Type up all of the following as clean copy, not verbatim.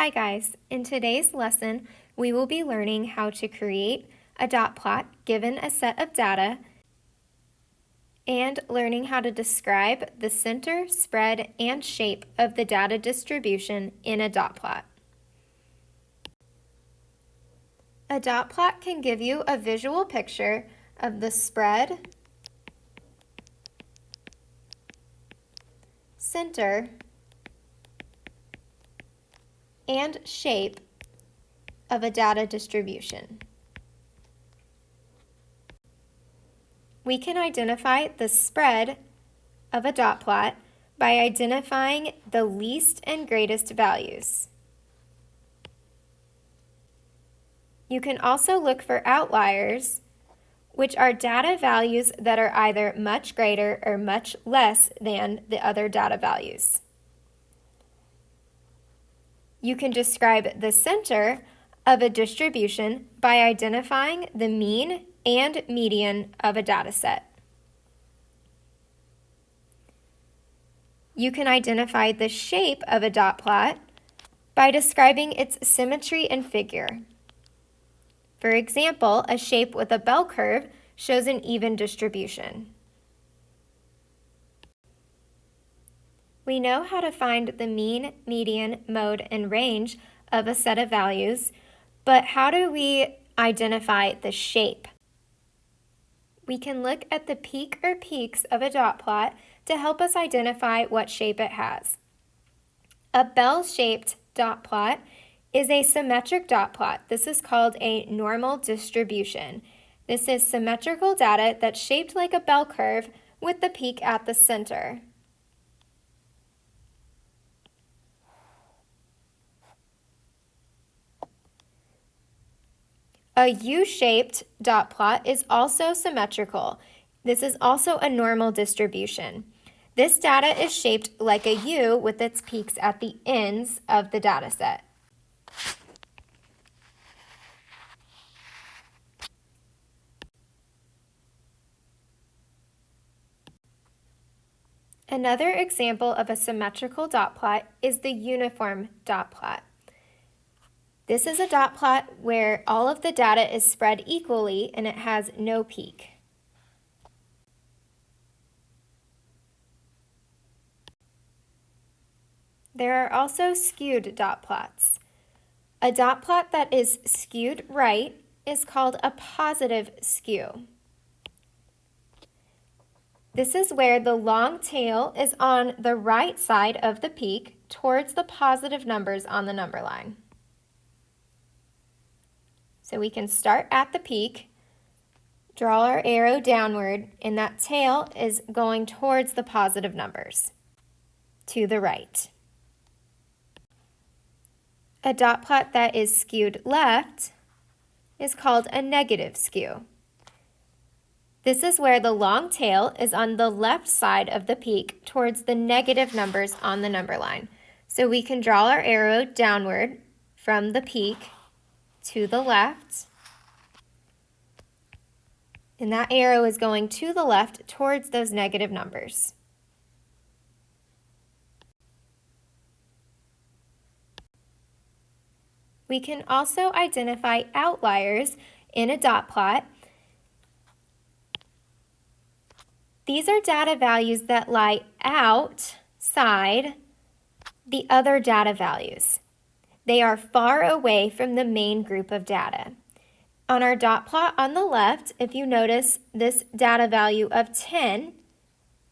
Hi guys, in today's lesson we will be learning how to create a dot plot given a set of data and learning how to describe the center, spread, and shape of the data distribution in a dot plot. A dot plot can give you a visual picture of the spread, center, and shape of a data distribution. We can identify the spread of a dot plot by identifying the least and greatest values. You can also look for outliers, which are data values that are either much greater or much less than the other data values. You can describe the center of a distribution by identifying the mean and median of a data set. You can identify the shape of a dot plot by describing its symmetry and figure. For example, a shape with a bell curve shows an even distribution. We know how to find the mean, median, mode, and range of a set of values, but how do we identify the shape? We can look at the peak or peaks of a dot plot to help us identify what shape it has. A bell-shaped dot plot is a symmetric dot plot. This is called a normal distribution. This is symmetrical data that's shaped like a bell curve with the peak at the center. A U-shaped dot plot is also symmetrical. This is also a normal distribution. This data is shaped like a U with its peaks at the ends of the data set. Another example of a symmetrical dot plot is the uniform dot plot. This is a dot plot where all of the data is spread equally and it has no peak. There are also skewed dot plots. A dot plot that is skewed right is called a positive skew. This is where the long tail is on the right side of the peak towards the positive numbers on the number line. So we can start at the peak, draw our arrow downward, and that tail is going towards the positive numbers to the right. A dot plot that is skewed left is called a negative skew. This is where the long tail is on the left side of the peak towards the negative numbers on the number line. So we can draw our arrow downward from the peak to the left, and that arrow is going to the left towards those negative numbers. We can also identify outliers in a dot plot. These are data values that lie outside the other data values. They are far away from the main group of data. On our dot plot on the left, if you notice, this data value of 10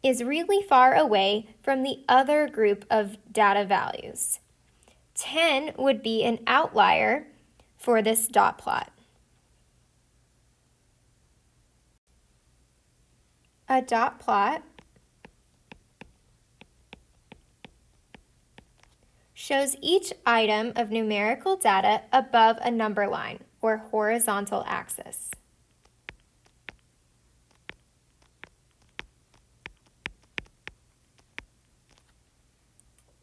is really far away from the other group of data values. 10 would be an outlier for this dot plot. A dot plot shows each item of numerical data above a number line or horizontal axis.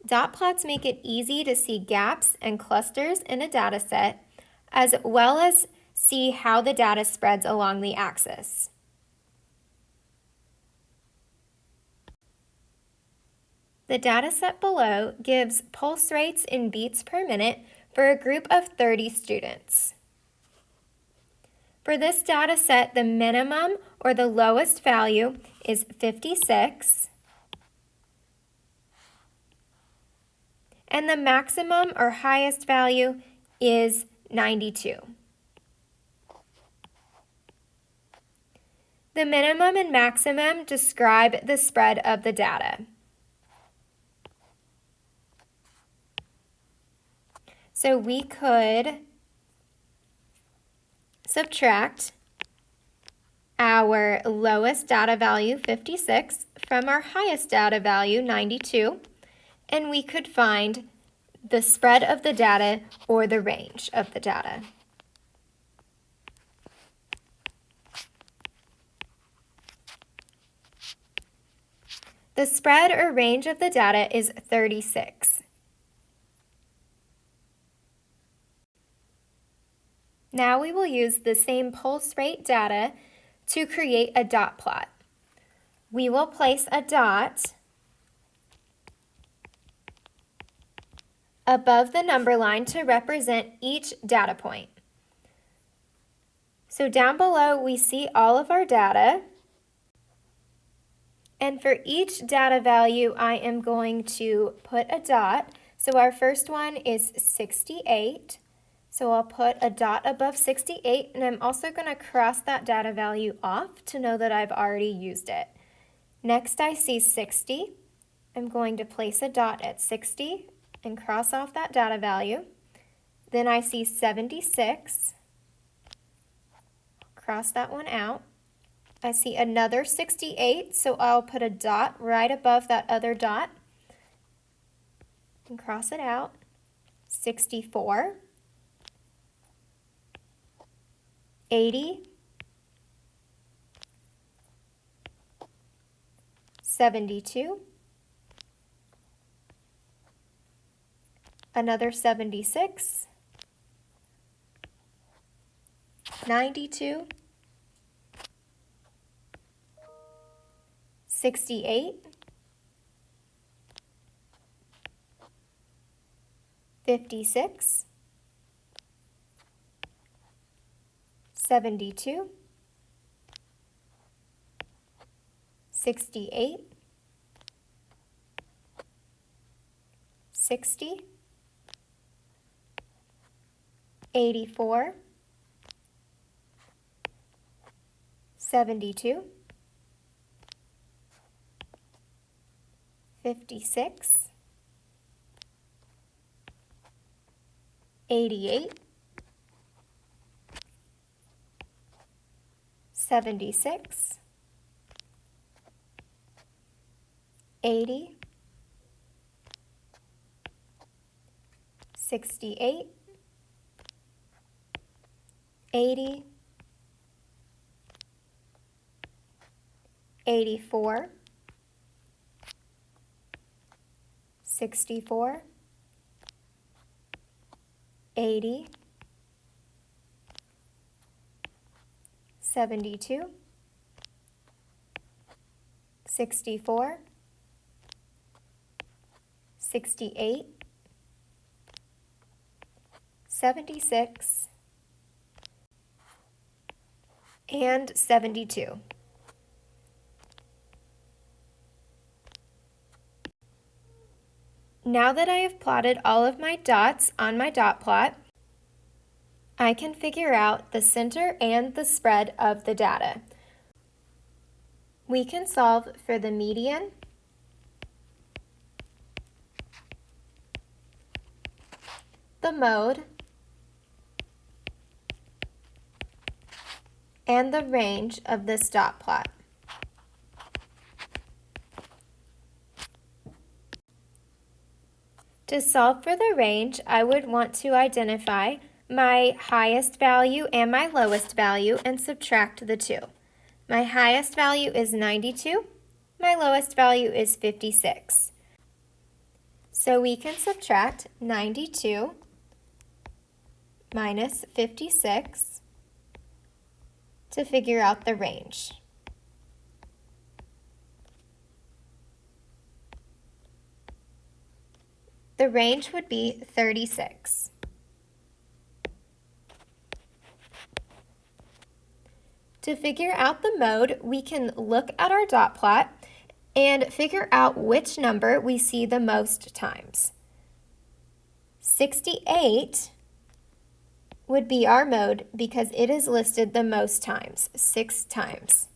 Dot plots make it easy to see gaps and clusters in a data set, as well as see how the data spreads along the axis. The dataset below gives pulse rates in beats per minute for a group of 30 students. For this dataset, the minimum or the lowest value is 56, and the maximum or highest value is 92. The minimum and maximum describe the spread of the data. So we could subtract our lowest data value, 56, from our highest data value, 92, and we could find the spread of the data or the range of the data. The spread or range of the data is 36. Now we will use the same pulse rate data to create a dot plot. We will place a dot above the number line to represent each data point. So down below we see all of our data, and for each data value I am going to put a dot. So our first one is 68. So I'll put a dot above 68, and I'm also going to cross that data value off to know that I've already used it. Next I see 60. I'm going to place a dot at 60 and cross off that data value. Then I see 76. Cross that one out. I see another 68, so I'll put a dot right above that other dot and cross it out. 64. 80, 72, another 76, 92, 68, 56, 72, 68, 60, 84, 72, 56, 88, 76, 80, 68, 80, 84, 64, 80, 72, 64, 68, 76, and 72. Now that I have plotted all of my dots on my dot plot, I can figure out the center and the spread of the data. We can solve for the median, the mode, and the range of this dot plot. To solve for the range, I would want to identify my highest value and my lowest value and subtract the two. My highest value is 92, my lowest value is 56. So we can subtract 92 minus 56 to figure out the range. the range would be 36. To figure out the mode, we can look at our dot plot and figure out which number we see the most times. 68 would be our mode because it is listed the most times, 6 times.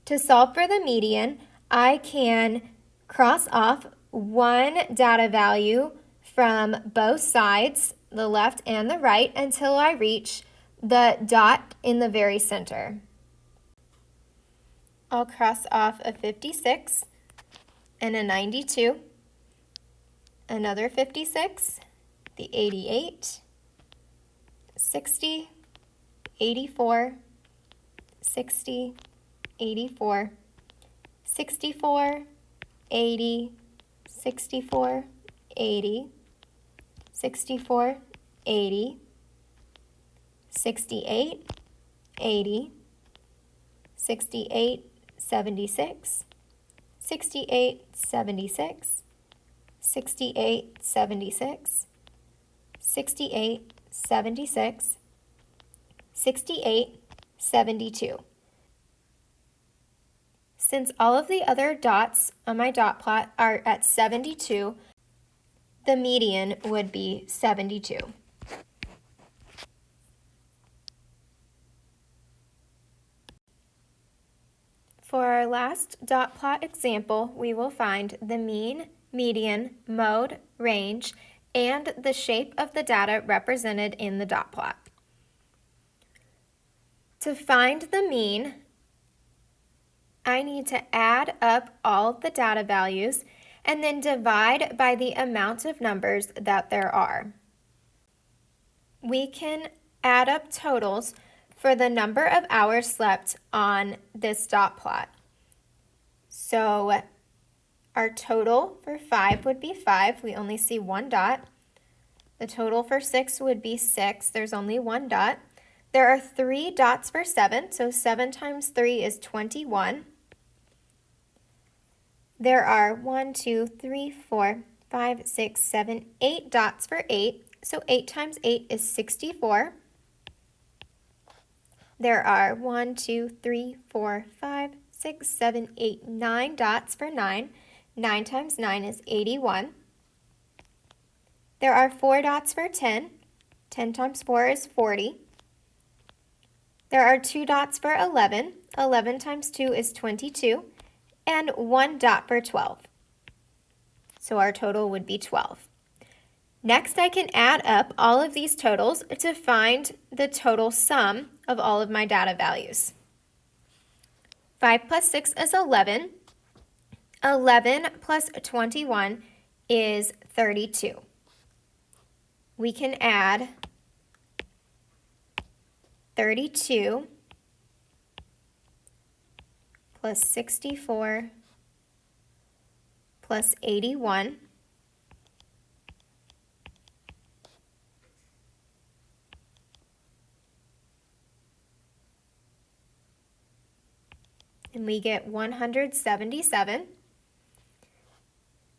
To solve for the median, I can cross off one data value from both sides, the left and the right, until I reach the dot in the very center. I'll cross off a 56 and a 92, another 56, the 88, 60, 84, 60, 84, 64, 80, 64, 80, 64, 80, 68, 80, 68, 76, 68, 76, 68, 76, 68, 76, 68, 72. Since all of the other dots on my dot plot are at 72, the median would be 72. For our last dot plot example, we will find the mean, median, mode, range, and the shape of the data represented in the dot plot. To find the mean, I need to add up all the data values and then divide by the amount of numbers that there are. We can add up totals for the number of hours slept on this dot plot. So our total for 5 would be 5. We only see one dot. The total for 6 would be 6. There's only one dot. There are 3 dots for 7, so 7 times 3 is 21. There are 1, 2, 3, 4, 5, 6, 7, 8 dots for 8, so 8 times 8 is 64. There are 1, 2, 3, 4, 5, 6, 7, 8, 9 dots for 9. 9 times 9 is 81. There are 4 dots for 10. 10 times 4 is 40. There are 2 dots for 11. 11 times 2 is 22. And 1 dot for 12. So our total would be 12. Next, I can add up all of these totals to find the total sum of all of my data values. 5 plus 6 is 11. 11 plus 21 is 32. We can add 32 plus 64 plus 81 and we get 177.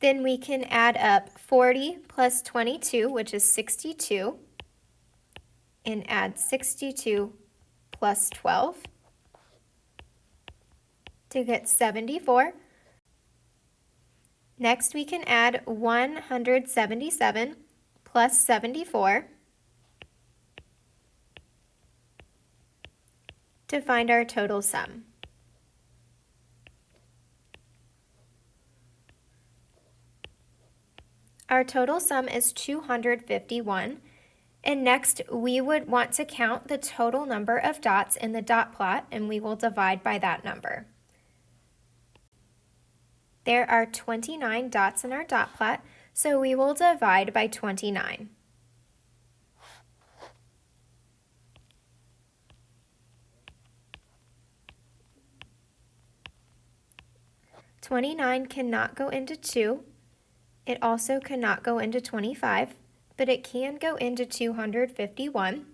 Then we can add up 40 plus 22, which is 62, and add 62 plus 12 to get 74. Next, we can add 177 plus 74 to find our total sum. Our total sum is 251, and next we would want to count the total number of dots in the dot plot, and we will divide by that number. There are 29 dots in our dot plot, so we will divide by 29. "29 cannot go into 2. It also cannot go into 25, but it can go into 251.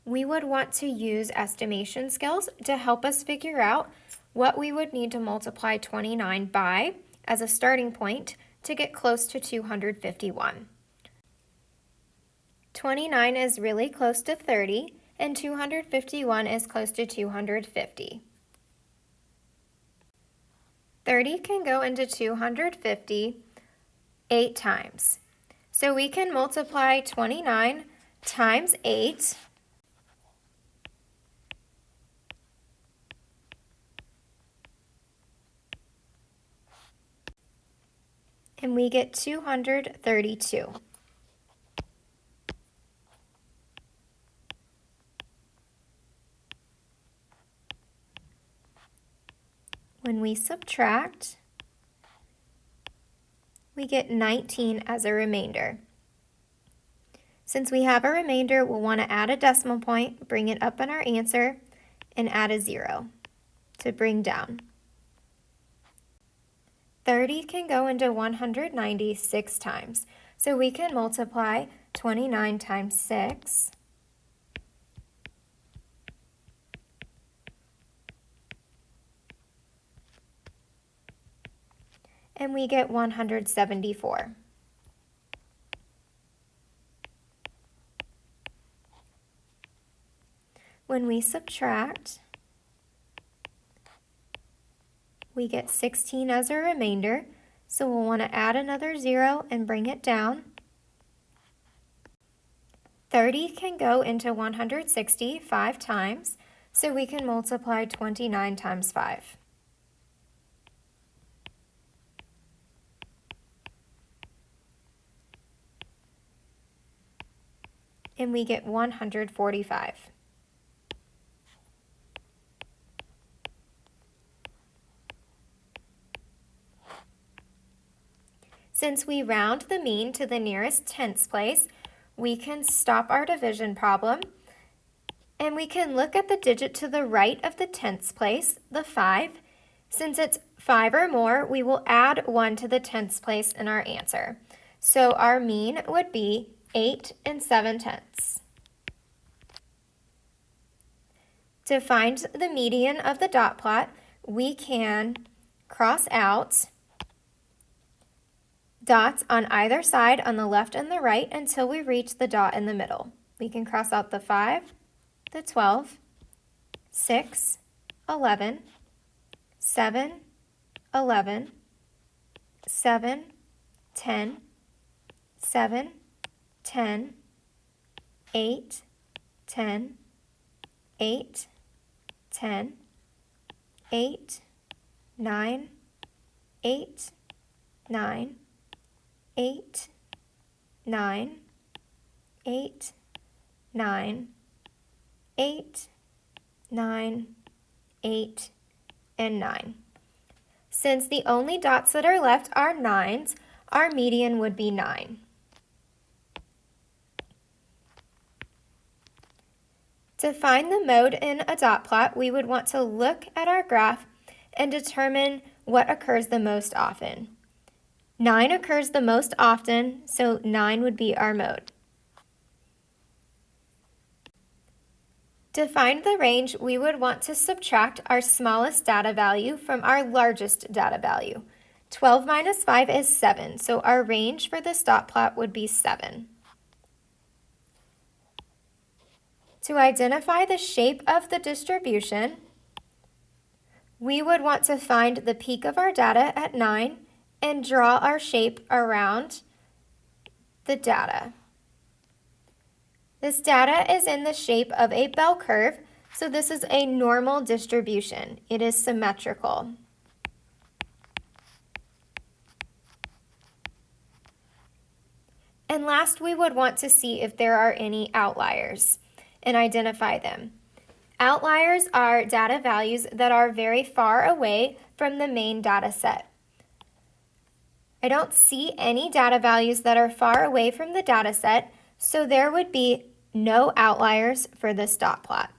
we would want to use estimation skills to help us figure out what we would need to multiply 29 by as a starting point to get close to 251. 29 is really close to 30, and 251 is close to 250. 30 can go into 250 8 times. So we can multiply 29 times 8, and we get 232. When we subtract, we get 19 as a remainder. Since we have a remainder, we'll want to add a decimal point, bring it up in our answer, and add a 0 to bring down. 30 can go into 196 times, so we can multiply 29 times 6, and we get 174. When we subtract, we get 16 as a remainder, so we'll want to add another 0 and bring it down. 30 can go into 160 5 times, so we can multiply 29 times 5. And we get 145. Since we round the mean to the nearest tenths place, we can stop our division problem, and we can look at the digit to the right of the tenths place, the 5. Since it's 5 or more, we will add 1 to the tenths place in our answer. So our mean would be 8 7/10. To find the median of the dot plot, we can cross out dots on either side on the left and the right until we reach the dot in the middle. We can cross out the 5, the 12, 6, 11, 7, 11, 7, 10, 7, 10, 8, 10, 8, 10, 8, 9, 8, 9, 8, 9, 8, 9, 8, 9, 8, and 9. Since the only dots that are left are 9s, our median would be 9. To find the mode in a dot plot, we would want to look at our graph and determine what occurs the most often. 9 occurs the most often, so 9 would be our mode. To find the range, we would want to subtract our smallest data value from our largest data value. 12 minus 5 is 7, so our range for this dot plot would be 7. To identify the shape of the distribution, we would want to find the peak of our data at 9 and draw our shape around the data. This data is in the shape of a bell curve, so this is a normal distribution. It is symmetrical. And last, we would want to see if there are any outliers and identify them. Outliers are data values that are very far away from the main data set. I don't see any data values that are far away from the data set, so there would be no outliers for this dot plot.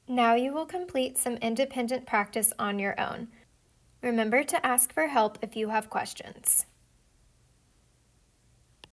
Now you will complete some independent practice on your own. Remember to ask for help if you have questions.